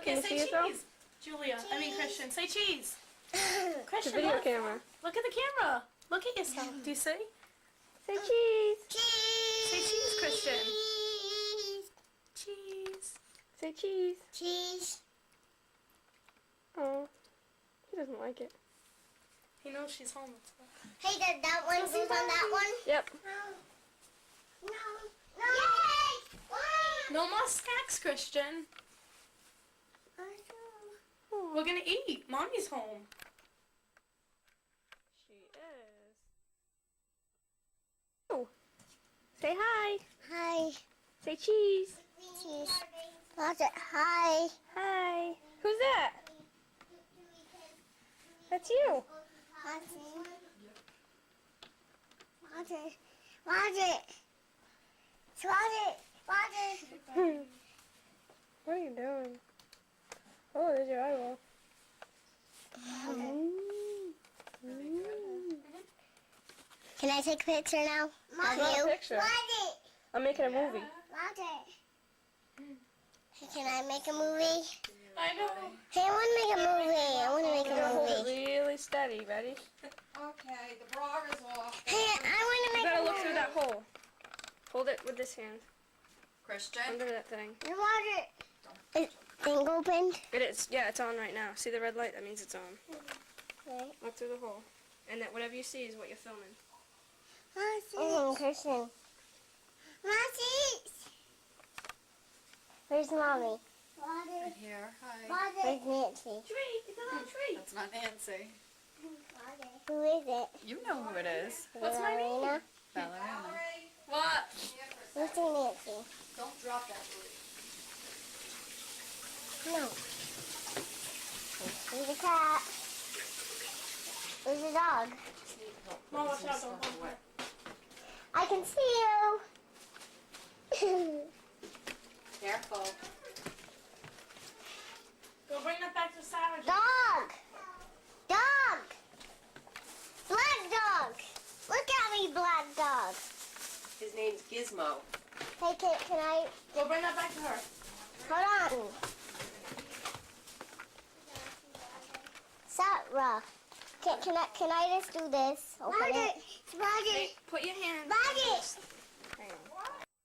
Okay, Can you say see cheese. yourself? Julia, I mean Christian, say cheese. The Christian, video look. camera. Look at the camera. Look at yourself. Do you see? Say cheese. Say cheese, Christian. Cheese. Say cheese. Cheese. Oh, he doesn't like it. He knows she's home. Hey, did that one goes on that one? Yep. No. Yay! No more snacks, Christian. We're gonna eat. Mommy's home. She is. Oh, say hi. Hi. Say cheese. Cheese. Roger. Hi. Hi. Who's that? That's you. Roger. What are you doing? Oh, there's your eyeball. Can I take a picture now? It's not a picture. I'm making a movie. Can I make a movie? I know. Hey, I want to make a movie. I want to make You're gonna hold a it movie. really steady. Ready? Okay, the bra is off. Hey, I want to You make gotta a look movie. through that hole. Hold it with this hand. Christian. Under that thing. Is thing opened? It is. Yeah, it's on right now. See the red light? That means it's on. Right. Look through the hole. And that whatever you see is what you're filming. Oh, Christian. Where's Mommy? Right here. Hi. Where's Nancy? Tree. It's a little tree. That's not Nancy. Who is it? You know who it is. What's my name? Ballerina? Ballerina. What? Who's Nancy? Don't drop that booty. No. Who's the cat? Who's the dog? Mom, watch out. Don't bump her. I can see you. Careful. Go bring that back to Sarah. Dog! Dog! Black dog! Look at me, black dog. His name's Gizmo. Hey, can I... Go bring that back to her. Hold on. Sarah. Can I just do this? Open it. Hey, put your hand. Roger!